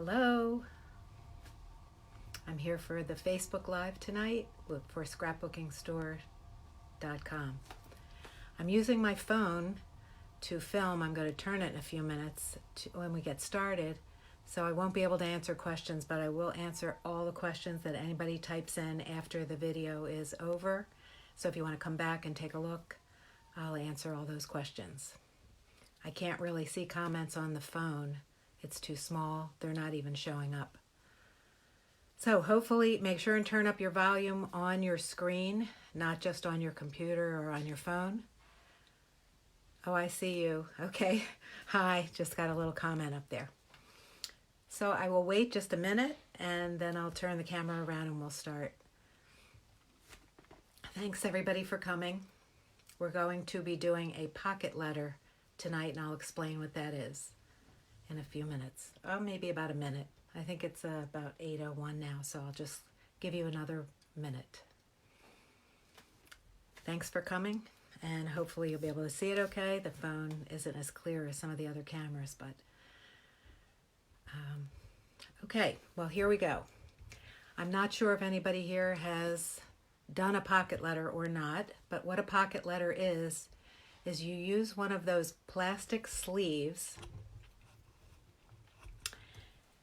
Hello, I'm here for the Facebook Live tonight for ScrapbookingStore.com. I'm using my phone to film. I'm going to turn it in a few minutes when we get started, so I won't be able to answer questions, but I will answer all the questions that anybody types in after the video is over. So if you want to come back and take a look, I'll answer all those questions. I can't really see comments on the phone. It's too small. They're not even showing up. So hopefully make sure and turn up your volume on your screen, not just on your computer or on your phone. Oh, I see you. Okay. Hi. Just got a little comment up there. So I will wait just a minute and then I'll turn the camera around and we'll start. Thanks everybody for coming. We're going to be doing a pocket letter tonight and I'll explain what that is in a few minutes. Oh, maybe about a minute. I think it's about 8:01 now, so I'll just give you another minute. Thanks for coming, and hopefully you'll be able to see it okay. The phone isn't as clear as some of the other cameras, but okay, well, here we go. I'm not sure if anybody here has done a pocket letter or not, but what a pocket letter is you use one of those plastic sleeves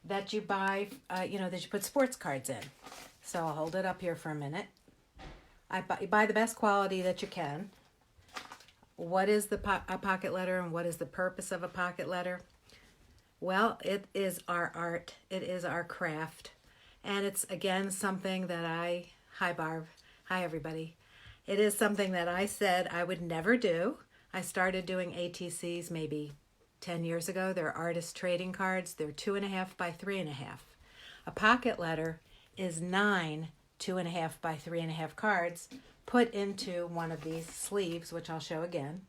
that you buy, that you put sports cards in. So I'll hold it up here for a minute. You buy the best quality that you can. What is a pocket letter and what is the purpose of a pocket letter? Well, it is our art. It is our craft. And it's, again, something that hi Barb, hi everybody. It is something that I said I would never do. I started doing ATCs maybe 10 years ago. They're artist trading cards. They're 2.5 by 3.5. A pocket letter is 9 2.5 by 3.5 cards put into one of these sleeves, which I'll show again.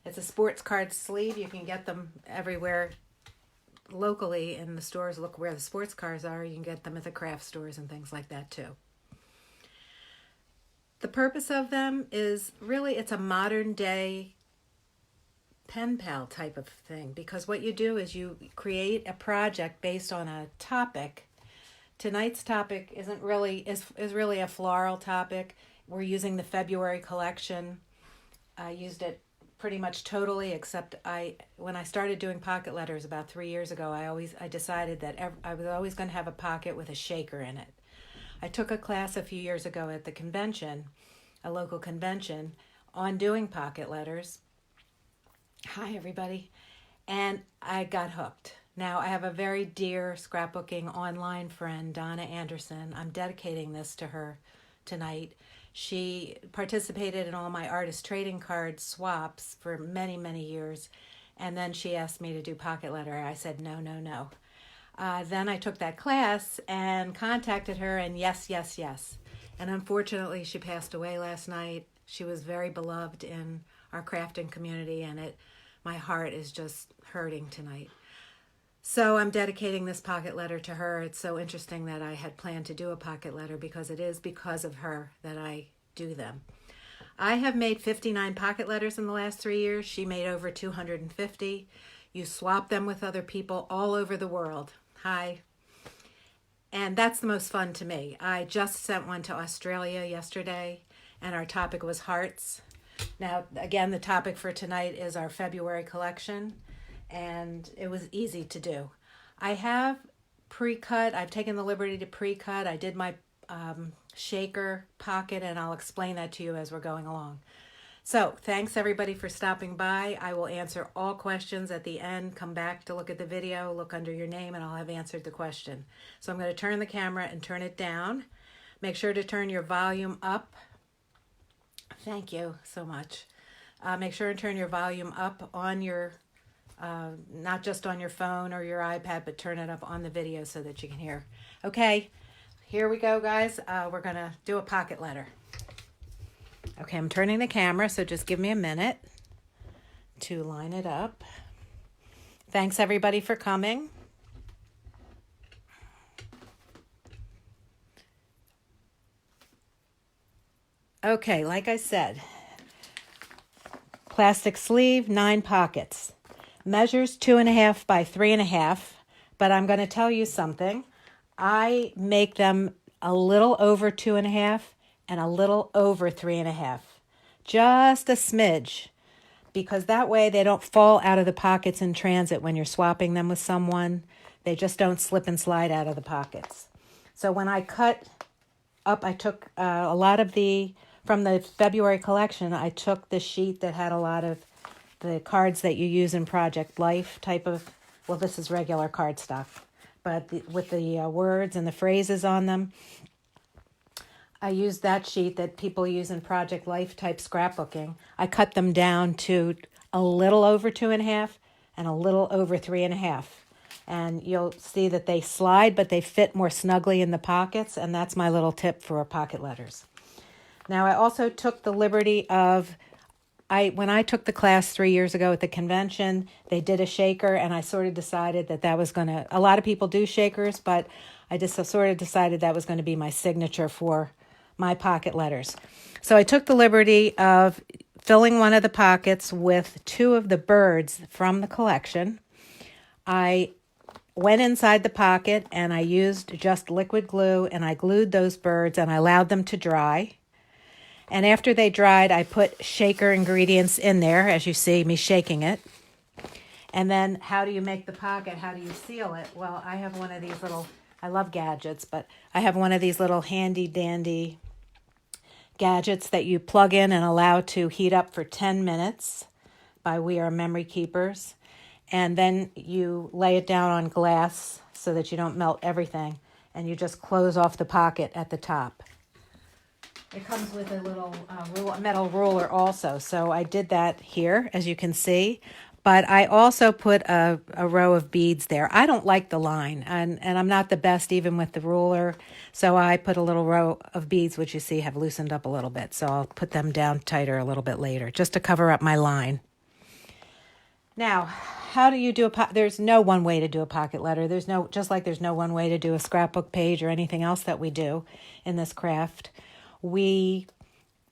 It's a sports card sleeve. You can get them everywhere locally in the stores. Look where the sports cards are. You can get them at the craft stores and things like that too. The purpose of them is really, it's a modern day pen pal type of thing, because what you do is you create a project based on a topic. Tonight's topic is really a floral topic. We're using the February collection. I used it pretty much totally, except when I started doing pocket letters about 3 years ago, I decided that I was always going to have a pocket with a shaker in it. I took a class a few years ago at the convention, a local convention, on doing pocket letters. Hi, everybody. And I got hooked. Now, I have a very dear scrapbooking online friend, Donna Anderson. I'm dedicating this to her tonight. She participated in all my artist trading card swaps for many, many years. And then she asked me to do pocket letter. I said, no, no, no. Then I took that class and contacted her, and yes, yes, yes. And unfortunately, she passed away last night. She was very beloved in our crafting community, and my heart is just hurting tonight. So I'm dedicating this pocket letter to her. It's so interesting that I had planned to do a pocket letter because it is because of her that I do them. I have made 59 pocket letters in the last 3 years. She made over 250. You swap them with other people all over the world. Hi. And that's the most fun to me. I just sent one to Australia yesterday, and our topic was hearts. Now, again, the topic for tonight is our February collection, and it was easy to do. I have pre-cut. I've taken the liberty to pre-cut. I did my shaker pocket, and I'll explain that to you as we're going along. So, thanks everybody for stopping by. I will answer all questions at the end. Come back to look at the video, look under your name, and I'll have answered the question. So I'm going to turn the camera and turn it down. Make sure to turn your volume up. Thank you so much. Make sure and turn your volume up on your, not just on your phone or your iPad, but turn it up on the video so that you can hear. Okay, here we go, guys. We're going to do a pocket letter. Okay, I'm turning the camera, so just give me a minute to line it up. Thanks, everybody, for coming. Okay, like I said, plastic sleeve, 9 pockets. measures 2.5 by 3.5, but I'm going to tell you something. I make them a little over 2.5 and a little over 3.5, just a smidge, because that way they don't fall out of the pockets in transit when you're swapping them with someone. They just don't slip and slide out of the pockets. So when I cut up, I took a lot of from the February collection, I took the sheet that had a lot of the cards that you use in Project Life type of, well, this is regular cardstock, but with the words and the phrases on them. I used that sheet that people use in Project Life type scrapbooking. I cut them down to a little over 2.5 and a little over 3.5. And you'll see that they slide, but they fit more snugly in the pockets. And that's my little tip for pocket letters. Now, I also took the liberty of, when I took the class 3 years ago at the convention, they did a shaker, and I sort of decided that was going to, a lot of people do shakers, but I just sort of decided that was going to be my signature for my pocket letters. So I took the liberty of filling one of the pockets with 2 of the birds from the collection. I went inside the pocket and I used just liquid glue, and I glued those birds and I allowed them to dry. And after they dried, I put shaker ingredients in there, as you see me shaking it. And then how do you make the pocket? How do you seal it? Well, I have one of these little, I love gadgets, but I have one of these little handy dandy gadgets that you plug in and allow to heat up for 10 minutes by We Are Memory Keepers. And then you lay it down on glass so that you don't melt everything. And you just close off the pocket at the top. It comes with a little metal ruler also. So I did that here, as you can see. But I also put a row of beads there. I don't like the line, and I'm not the best even with the ruler. So I put a little row of beads, which you see have loosened up a little bit. So I'll put them down tighter a little bit later, just to cover up my line. Now, how do you do there's no one way to do a pocket letter. Just like there's no one way to do a scrapbook page or anything else that we do in this craft. We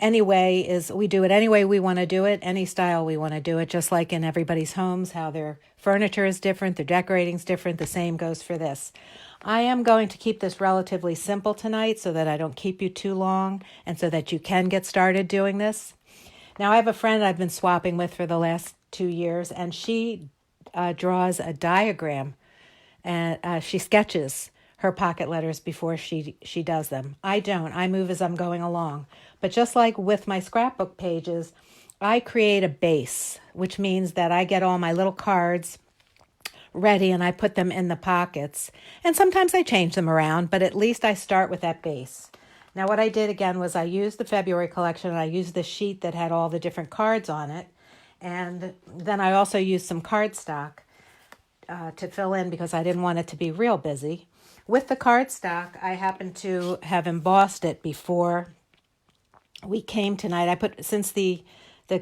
do it any way we want to do it, any style we want to do it, just like in everybody's homes, how their furniture is different, their decorating is different. The same goes for this. I am going to keep this relatively simple tonight so that I don't keep you too long and so that you can get started doing this. Now, I have a friend I've been swapping with for the last 2 years, and she draws a diagram, and she sketches her pocket letters before she does them. I don't. I move as I'm going along. But just like with my scrapbook pages, I create a base, which means that I get all my little cards ready and I put them in the pockets. And sometimes I change them around, but at least I start with that base. Now, what I did again was I used the February collection, and I used the sheet that had all the different cards on it. And then I also used some cardstock to fill in because I didn't want it to be real busy. With the cardstock, I happened to have embossed it before we came tonight. Since the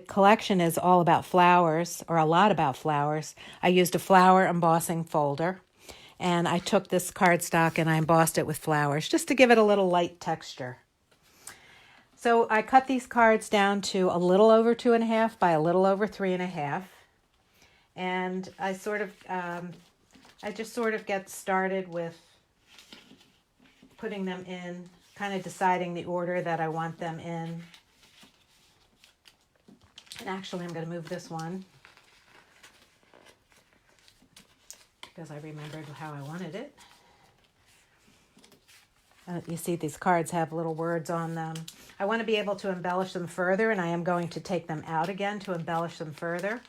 collection is all about flowers, or a lot about flowers, I used a flower embossing folder, and I took this cardstock and I embossed it with flowers just to give it a little light texture. So I cut these cards down to a little over 2.5 by a little over 3.5, and I just sort of get started with putting them in, kind of deciding the order that I want them in. And actually, I'm going to move this one because I remembered how I wanted it. You see these cards have little words on them. I want to be able to embellish them further, and I am going to take them out again to embellish them further.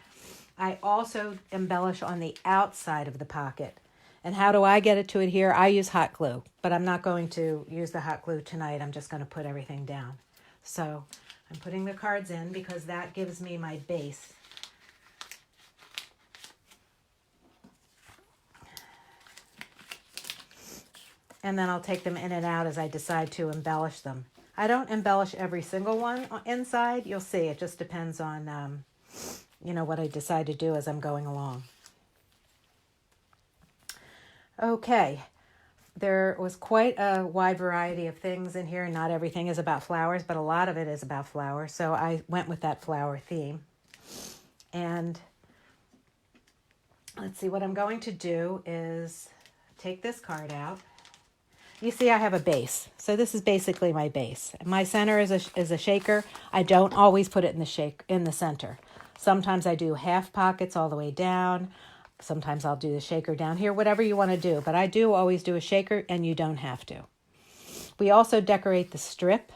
I also embellish on the outside of the pocket. And how do I get it to adhere? I use hot glue, but I'm not going to use the hot glue tonight. I'm just going to put everything down. So I'm putting the cards in because that gives me my base. And then I'll take them in and out as I decide to embellish them. I don't embellish every single one inside. You'll see. It just depends on, what I decide to do as I'm going along. Okay, there was quite a wide variety of things in here. Not everything is about flowers, but a lot of it is about flowers. So I went with that flower theme. And let's see, what I'm going to do is take this card out. You see I have a base. So this is basically my base. My center is a shaker. I don't always put it in the center. Sometimes I do half pockets all the way down. Sometimes I'll do the shaker down here, whatever you want to do. But I do always do a shaker, and you don't have to. We also decorate the strip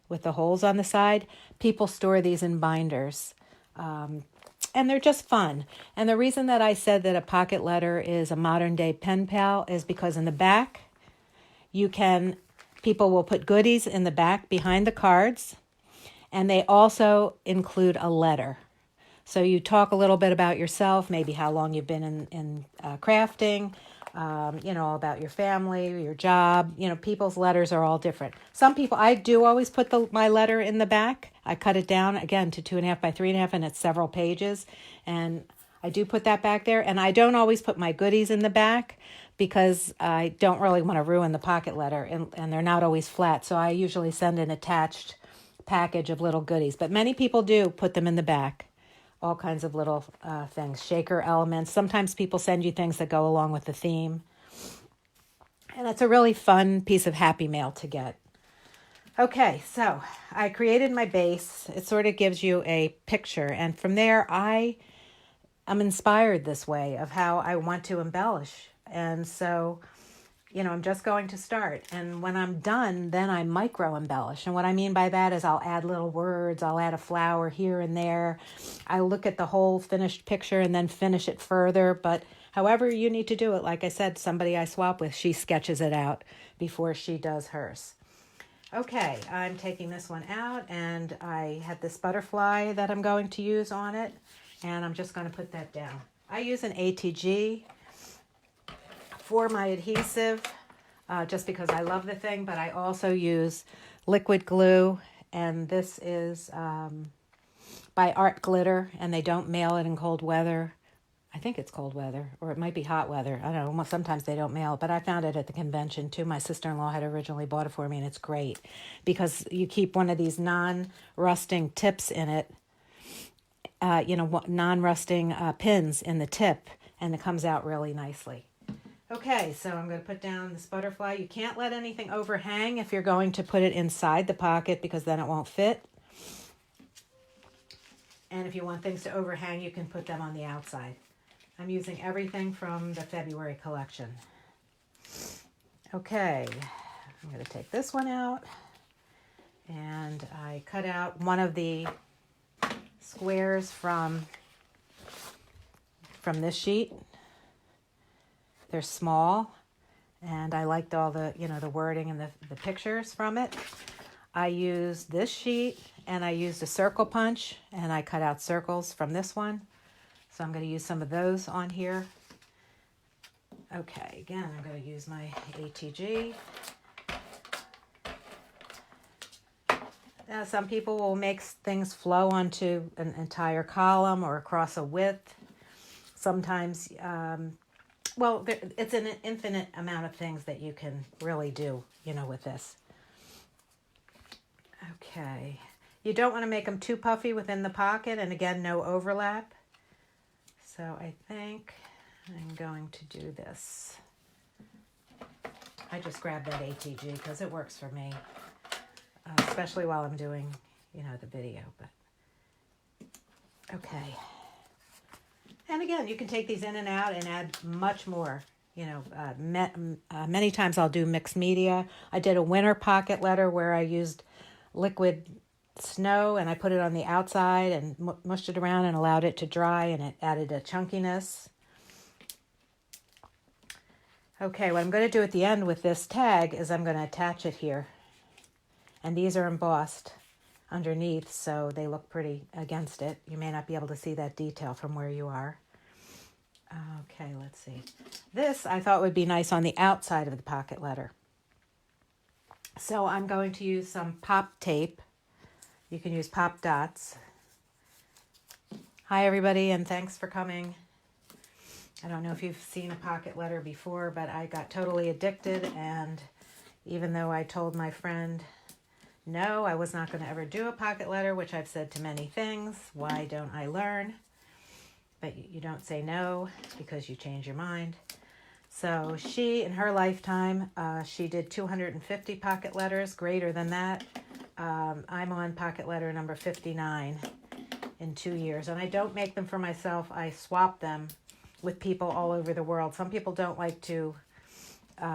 with the holes on the side. People store these in binders. And they're just fun. And the reason that I said that a pocket letter is a modern day pen pal is because in the back, people will put goodies in the back behind the cards. And they also include a letter. So you talk a little bit about yourself, maybe how long you've been in crafting, about your family, your job. People's letters are all different. Some people, I do always put my letter in the back. I cut it down, again, to 2.5 by 3.5, and it's several pages. And I do put that back there. And I don't always put my goodies in the back because I don't really want to ruin the pocket letter, and they're not always flat. So I usually send an attached package of little goodies. But many people do put them in the back. All kinds of little things, shaker elements. Sometimes people send you things that go along with the theme. And it's a really fun piece of happy mail to get. Okay, so I created my base. It sort of gives you a picture. And from there, I'm inspired this way of how I want to embellish. And so, I'm just going to start. And when I'm done, then I micro embellish. And what I mean by that is I'll add little words. I'll add a flower here and there. I look at the whole finished picture and then finish it further. But however you need to do it, like I said, somebody I swap with, she sketches it out before she does hers. Okay, I'm taking this one out, and I had this butterfly that I'm going to use on it. And I'm just going to put that down. I use an ATG for my adhesive, just because I love the thing, but I also use liquid glue, and this is by Art Glitter, and they don't mail it in cold weather. I think it's cold weather, or it might be hot weather. I don't know, sometimes they don't mail it, but I found it at the convention too. My sister-in-law had originally bought it for me, and it's great because you keep one of these non-rusting tips in it, non-rusting pins in the tip, and it comes out really nicely. Okay, so I'm going to put down this butterfly. You can't let anything overhang if you're going to put it inside the pocket because then it won't fit. And if you want things to overhang, you can put them on the outside. I'm using everything from the February collection. Okay, I'm going to take this one out. And I cut out one of the squares from this sheet. They're small, and I liked all the, the wording and the pictures from it. I used this sheet, and I used a circle punch, and I cut out circles from this one. So I'm going to use some of those on here. Okay, again, I'm going to use my ATG. Now, some people will make things flow onto an entire column or across a width. Sometimes, it's an infinite amount of things that you can really do, with this. Okay. You don't want to make them too puffy within the pocket, and again, no overlap. So I think I'm going to do this. I just grabbed that ATG because it works for me, especially while I'm doing, the video. But okay. And again, you can take these in and out and add much more. Many times I'll do mixed media. I did a winter pocket letter where I used liquid snow and I put it on the outside and mushed it around and allowed it to dry, and it added a chunkiness. Okay, what I'm going to do at the end with this tag is I'm going to attach it here. And these are embossed underneath, so they look pretty against it. You may not be able to see that detail from where you are. Okay, let's see. This I thought would be nice on the outside of the pocket letter. So I'm going to use some pop tape. You can use pop dots. Hi everybody, and thanks for coming. I don't know if you've seen a pocket letter before, but I got totally addicted, and even though I told my friend, no, I was not going to ever do a pocket letter, which I've said to many things, why don't I learn? but you don't say no because you change your mind. So she, in her lifetime, she did 250 pocket letters, greater than that. I'm on pocket letter number 59 in 2 years. And I don't make them for myself. I swap them with people all over the world. Some people don't like to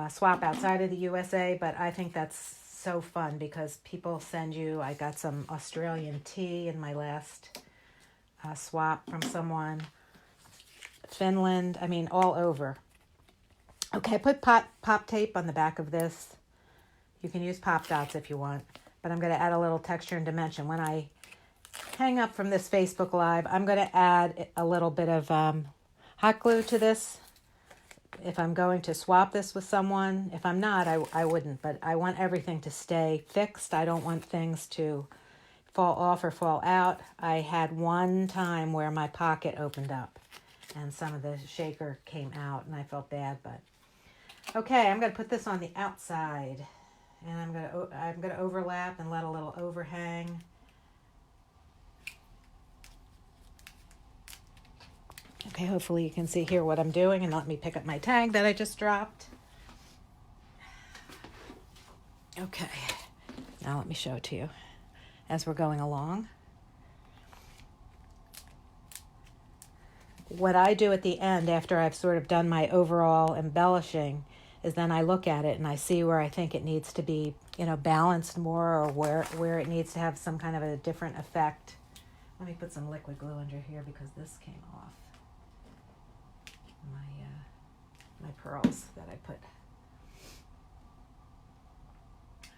swap outside of the USA, but I think that's so fun because people send you, I got some Australian tea in my last swap from someone, Finland, I mean, all over. Okay, I put pop tape on the back of this. You can use pop dots if you want, but I'm going to add a little texture and dimension. When I hang up from this Facebook Live, I'm going to add a little bit of hot glue to this. If I'm going to swap this with someone, if I'm not, I wouldn't, but I want everything to stay fixed. I don't want things to fall off or fall out. I had one time where my pocket opened up and some of the shaker came out and I felt bad, but okay, I'm going to put this on the outside and I'm going to overlap and let a little overhang. Okay, hopefully you can see here what I'm doing and let me pick up my tag that I just dropped. Okay, now let me show it to you as we're going along. What I do at the end after I've sort of done my overall embellishing is then I look at it and I see where I think it needs to be, balanced more or where it needs to have some kind of a different effect. Let me put some liquid glue under here because this came off. My pearls that I put.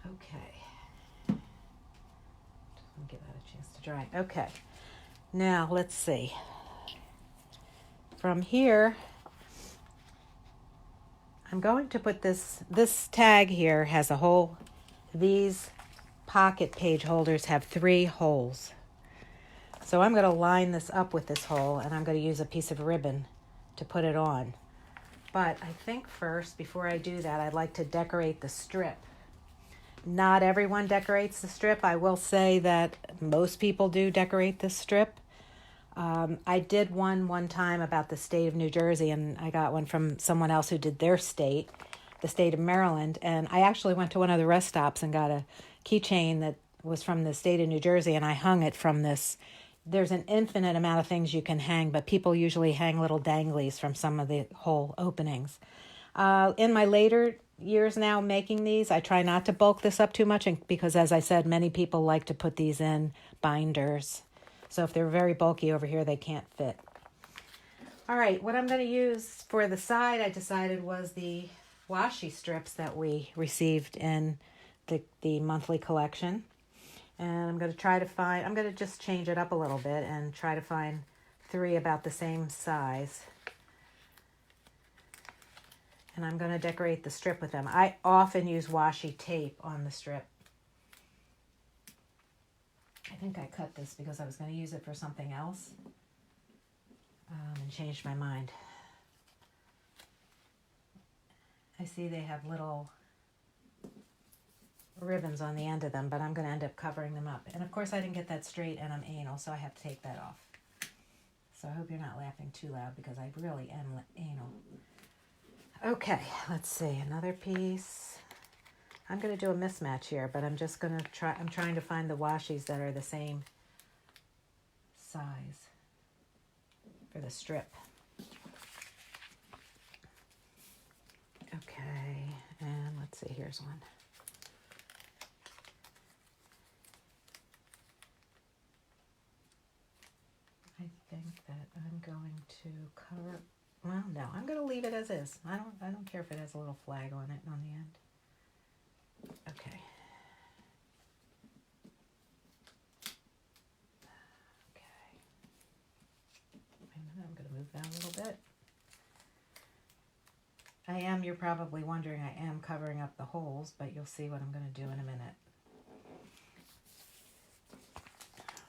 Okay. Just want to give that a chance to dry. Okay. Now let's see. From here, I'm going to put this tag here has a hole. These pocket page holders have 3 holes. So I'm going to line this up with this hole and I'm going to use a piece of ribbon to put it on. But I think first, before I do that, I'd like to decorate the strip. Not everyone decorates the strip. I will say that most people do decorate the strip. I did one time about the state of New Jersey, and I got one from someone else who did their state, the state of Maryland. And I actually went to one of the rest stops and got a keychain that was from the state of New Jersey, and I hung it from this. There's an infinite amount of things you can hang, but people usually hang little danglies from some of the hole openings. In my later years now making these, I try not to bulk this up too much because, as I said, many people like to put these in binders. So if they're very bulky over here, they can't fit. All right, what I'm going to use for the side, I decided was the washi strips that we received in the monthly collection. And I'm going to just change it up a little bit and try to find 3 about the same size. And I'm going to decorate the strip with them. I often use washi tape on the strip. I think I cut this because I was going to use it for something else and changed my mind. I see they have little ribbons on the end of them, but I'm going to end up covering them up. And of course I didn't get that straight and I'm anal, so I have to take that off. So I hope you're not laughing too loud because I really am anal. Okay, let's see, another piece. I'm going to do a mismatch here, but I'm just going to I'm trying to find the washis that are the same size for the strip. Okay, and let's see, here's one. I think that I'm going to cover, well, no, I'm going to leave it as is. I don't care if it has a little flag on it on the end. Okay. Okay. Wait a minute, I'm going to move that a little bit. You're probably wondering, I am covering up the holes, but you'll see what I'm going to do in a minute.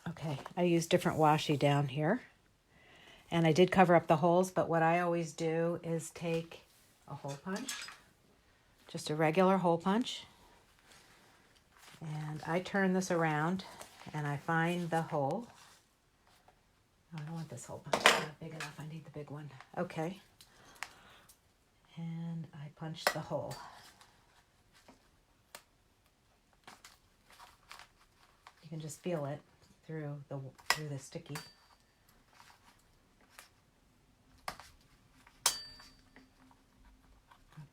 Okay, I use different washi down here. And I did cover up the holes, but what I always do is take a hole punch, just a regular hole punch, and I turn this around and I find the hole I don't want this whole punch. It's not big enough. I need the big one. Okay. And I punched the hole. You can just feel it through the sticky.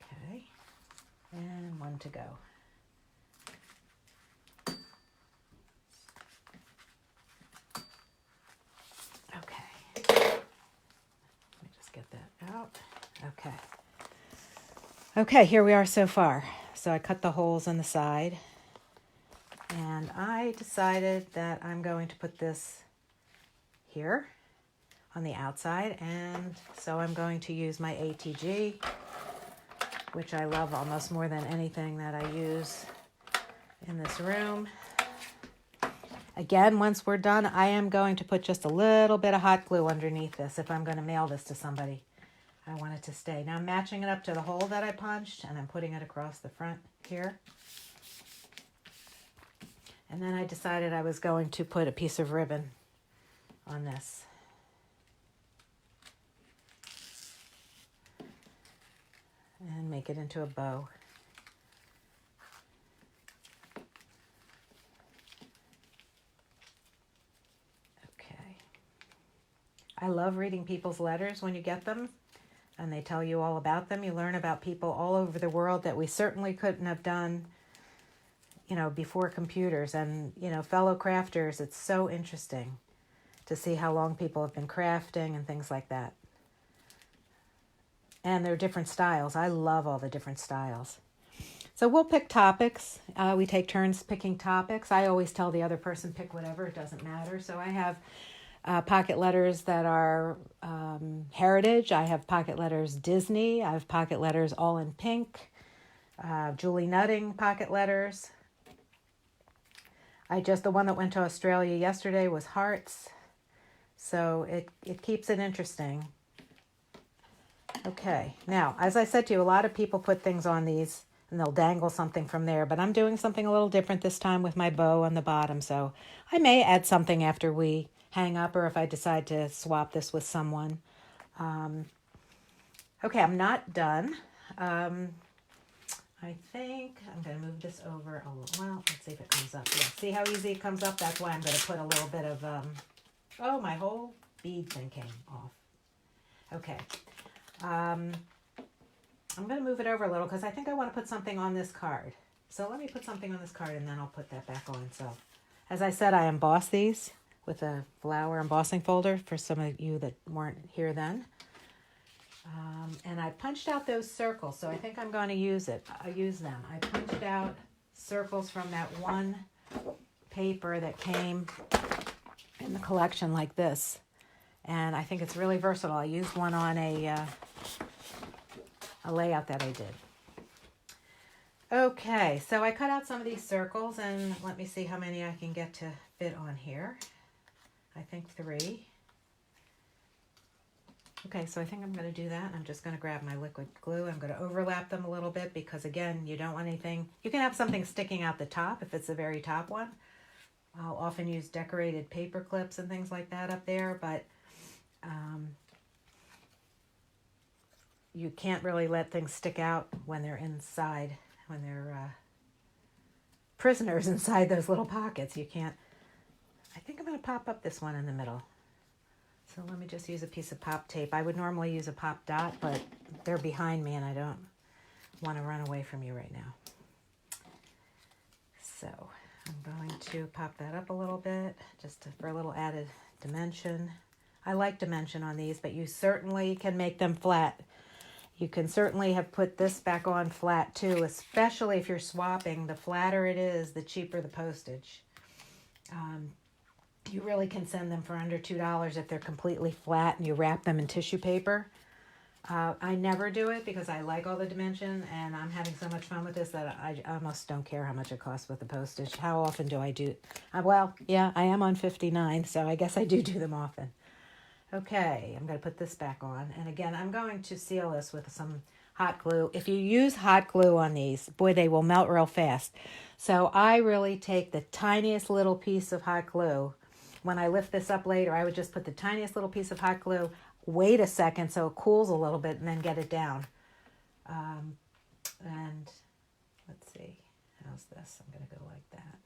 Okay. And one to go. Get that out. Okay. Okay, here we are so far. So I cut the holes on the side, and I decided that I'm going to put this here on the outside, and so I'm going to use my ATG, which I love almost more than anything that I use in this room. Again, once we're done, I am going to put just a little bit of hot glue underneath this if I'm going to mail this to somebody. I want it to stay. Now I'm matching it up to the hole that I punched, and I'm putting it across the front here. And then I decided I was going to put a piece of ribbon on this. And make it into a bow. I love reading people's letters when you get them and they tell you all about them. You learn about people all over the world that we certainly couldn't have done, before computers. And, fellow crafters, it's so interesting to see how long people have been crafting and things like that. And there are different styles. I love all the different styles. So we'll pick topics. We take turns picking topics. I always tell the other person, pick whatever, it doesn't matter. So I have pocket letters that are heritage. I have pocket letters Disney. I have pocket letters all in pink. Julie Nutting pocket letters. The one that went to Australia yesterday was hearts. So it keeps it interesting. Okay, now, as I said to you, a lot of people put things on these and they'll dangle something from there, but I'm doing something a little different this time with my bow on the bottom. So I may add something after we hang up, or if I decide to swap this with someone. Okay, I'm not done. I think I'm going to move this over a little. Well, let's see if it comes up. Yeah, see how easy it comes up? That's why I'm going to put a little bit of, my whole bead thing came off. Okay. I'm going to move it over a little because I think I want to put something on this card. So let me put something on this card and then I'll put that back on. So as I said, I emboss these with a flower embossing folder for some of you that weren't here then. And I punched out those circles, so I think I'm going to use them. I punched out circles from that one paper that came in the collection like this. And I think it's really versatile. I used one on a layout that I did. Okay, so I cut out some of these circles, and let me see how many I can get to fit on here. I think 3. Okay, so I think I'm going to do that. I'm just going to grab my liquid glue. I'm going to overlap them a little bit because, again, you don't want anything. You can have something sticking out the top if it's the very top one. I'll often use decorated paper clips and things like that up there, but you can't really let things stick out when they're inside, when they're prisoners inside those little pockets. You can't. I think I'm going to pop up this one in the middle. So let me just use a piece of pop tape. I would normally use a pop dot, but they're behind me and I don't want to run away from you right now. So I'm going to pop that up a little bit for a little added dimension. I like dimension on these, but you certainly can make them flat. You can certainly have put this back on flat too, especially if you're swapping. The flatter it is, the cheaper the postage. You really can send them for under $2 if they're completely flat and you wrap them in tissue paper. I never do it because I like all the dimension and I'm having so much fun with this that I almost don't care how much it costs with the postage. How often do I do? Well, yeah, I am on 59, so I guess I do them often. Okay, I'm going to put this back on. And again, I'm going to seal this with some hot glue. If you use hot glue on these, boy, they will melt real fast. So I really take the tiniest little piece of hot glue, when I lift this up later, I would just put the tiniest little piece of hot glue, wait a second so it cools a little bit, and then get it down. And let's see, how's this? I'm going to go like that.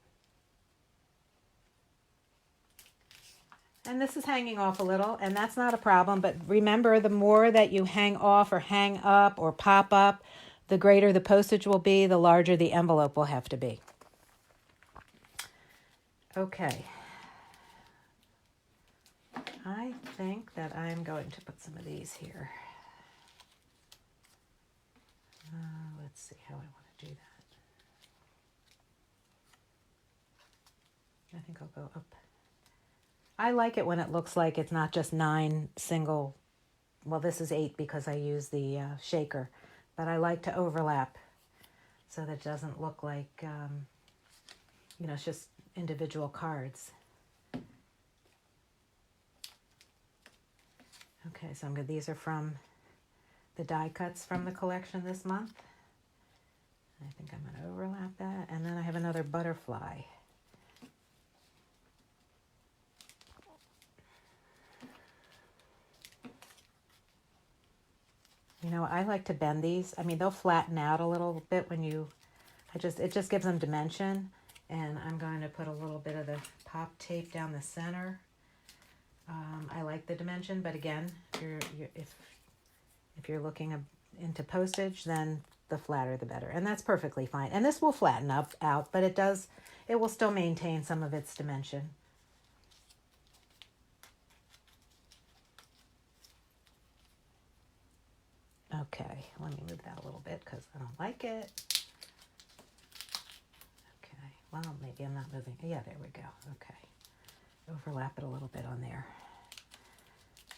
And this is hanging off a little, and that's not a problem. But remember, the more that you hang off or hang up or pop up, the greater the postage will be, the larger the envelope will have to be. Okay. I think that I'm going to put some of these here. Let's see how I want to do that. I think I'll go up. I like it when it looks like it's not just 9 single, well, this is 8 because I use the shaker, but I like to overlap so that it doesn't look like, it's just individual cards. Okay, so these are from the die cuts from the collection this month. I think I'm going to overlap that. And then I have another butterfly. I like to bend these. They'll flatten out a little bit when it just gives them dimension. And I'm going to put a little bit of the pop tape down the center. I like the dimension, but again, if you're looking into postage, then the flatter the better. And that's perfectly fine. And this will flatten out, but it will still maintain some of its dimension. Okay, let me move that a little bit because I don't like it. Okay, well, maybe I'm not moving. Yeah, there we go. Okay, overlap it a little bit on there.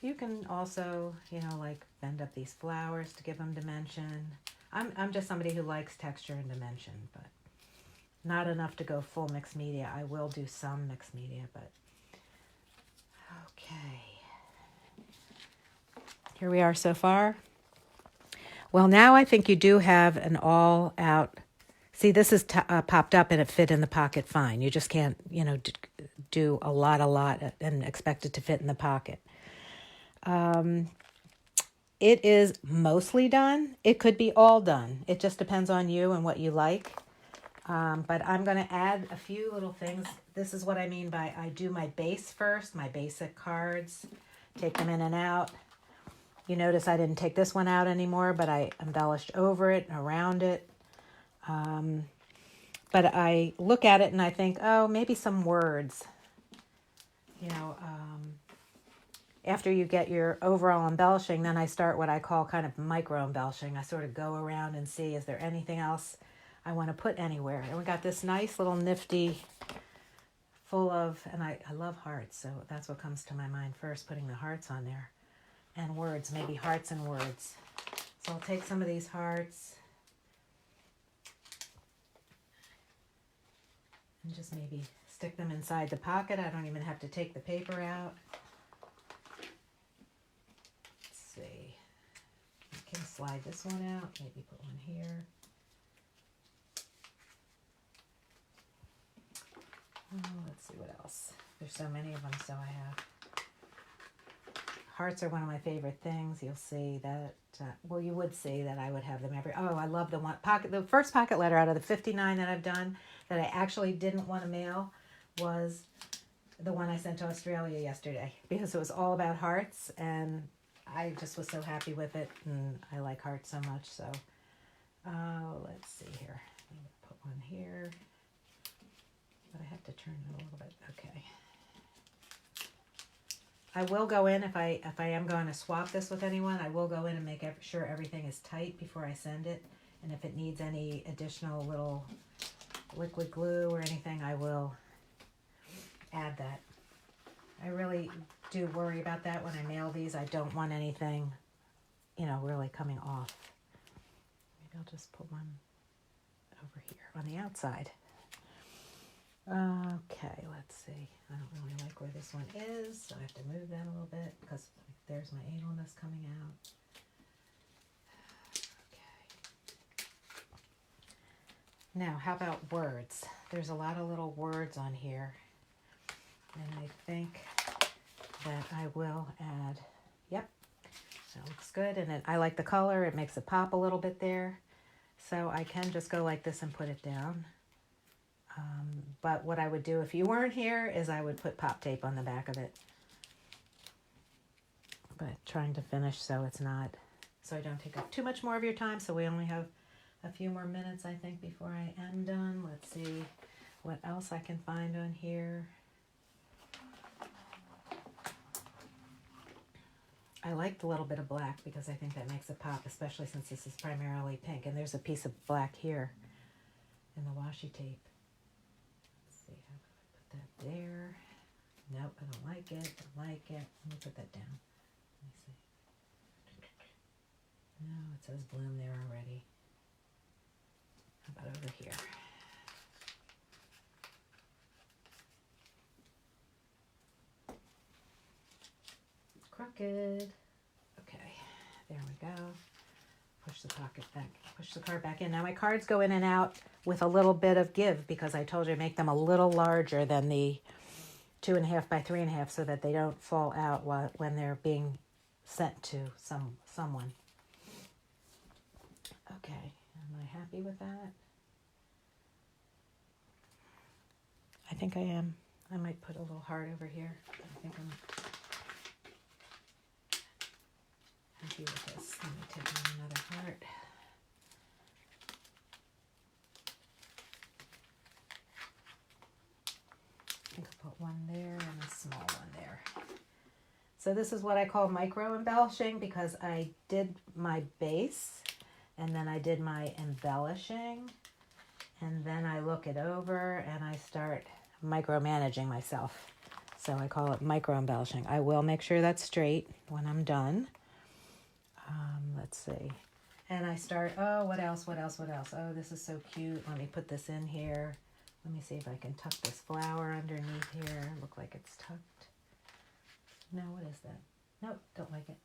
You can also, like bend up these flowers to give them dimension. I'm just somebody who likes texture and dimension, but not enough to go full mixed media. I will do some mixed media, but okay. Here we are so far. Well, now I think you do have an all-out. See, this is popped up and it fit in the pocket fine. You just can't, do a lot and expect it to fit in the pocket. It is mostly done. It could be all done. It just depends on you and what you like. But I'm going to add a few little things. This is what I mean by I do my base first, my basic cards, take them in and out. You notice I didn't take this one out anymore, but I embellished over it and around it. But I look at it and I think, oh, maybe some words. After you get your overall embellishing, then I start what I call kind of micro embellishing. I sort of go around and see, is there anything else I want to put anywhere? And we got this nice little nifty full of, and I love hearts, so that's what comes to my mind first, putting the hearts on there. And words, maybe hearts and words. So I'll take some of these hearts and just maybe stick them inside the pocket. I don't even have to take the paper out. Let's see. I can slide this one out, maybe put one here. Oh, let's see what else. There's so many of them, so I have. Hearts are one of my favorite things. You'll see that, you would see that I would have them every, I love the first pocket letter out of the 59 that I've done that I actually didn't want to mail was the one I sent to Australia yesterday because it was all about hearts and I just was so happy with it and I like hearts so much. So, let's see here. I'm going to put one here, but I have to turn it a little bit. Okay. I will go in, if I am going to swap this with anyone, I will go in and make sure everything is tight before I send it. And if it needs any additional little liquid glue or anything, I will add that. I really do worry about that when I mail these. I don't want anything, really coming off. Maybe I'll just put one over here on the outside. Okay, let's see. I don't really like where this one is, so I have to move that a little bit because there's my analness coming out. Okay. Now, how about words? There's a lot of little words on here. And I think that I will add, yep, that looks good. And I like the color. It makes it pop a little bit there. So I can just go like this and put it down. But what I would do if you weren't here is I would put pop tape on the back of it. But trying to finish so it's not, so I don't take up too much more of your time. So we only have a few more minutes, I think, before I am done. Let's see what else I can find on here. I liked a little bit of black because I think that makes it pop, especially since this is primarily pink. And there's a piece of black here in the washi tape. Let's see, how can I put that there? Nope, I don't like it. Don't like it. Let me put that down. Let me see. No, it says bloom there already. How about over here? Crooked. Okay, there we go. Push the pocket back, push the card back in. Now my cards go in and out with a little bit of give because I told you to make them a little larger than the 2.5 by 3.5 so that they don't fall out when they're being sent to someone. Okay, am I happy with that? I think I am. I might put a little heart over here. I think I'm happy with this. Let me take on another heart. I think I'll put one there and a small one there. So this is what I call micro embellishing because I did my base and then I did my embellishing and then I look it over and I start micromanaging myself. So I call it micro embellishing. I will make sure that's straight when I'm done. Let's see. And I start, oh, what else? Oh, this is so cute. Let me put this in here. Let me see if I can tuck this flower underneath here. Look like it's tucked. No, what is that? Nope, don't like it.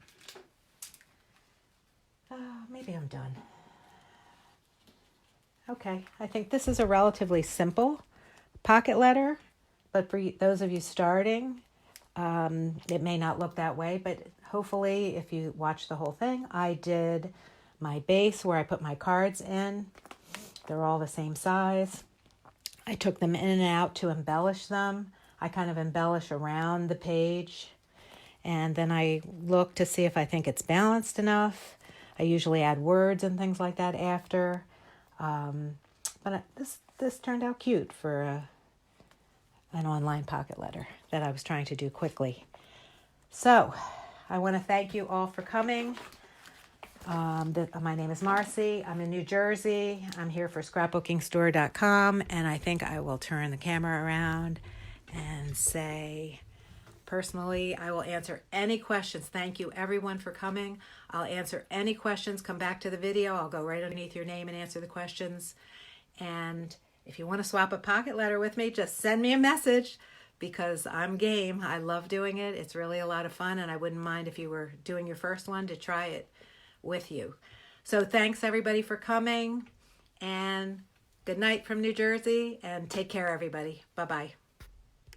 Maybe I'm done. Okay, I think this is a relatively simple pocket letter, but for those of you starting, it may not look that way, but hopefully if you watch the whole thing, I did my base where I put my cards in. They're all the same size. I took them in and out to embellish them. I kind of embellish around the page, and then I look to see if I think it's balanced enough. I usually add words and things like that after. But this turned out cute for an online pocket letter that I was trying to do quickly. So I want to thank you all for coming. My name is Marci. I'm in New Jersey. I'm here for ScrapbookingStore.com, and I think I will turn the camera around and say, personally, I will answer any questions. Thank you, everyone, for coming. I'll answer any questions. Come back to the video. I'll go right underneath your name and answer the questions. And if you want to swap a pocket letter with me, just send me a message because I'm game. I love doing it. It's really a lot of fun, and I wouldn't mind if you were doing your first one to try it with you. So thanks, everybody, for coming, and good night from New Jersey, and take care, everybody. Bye-bye.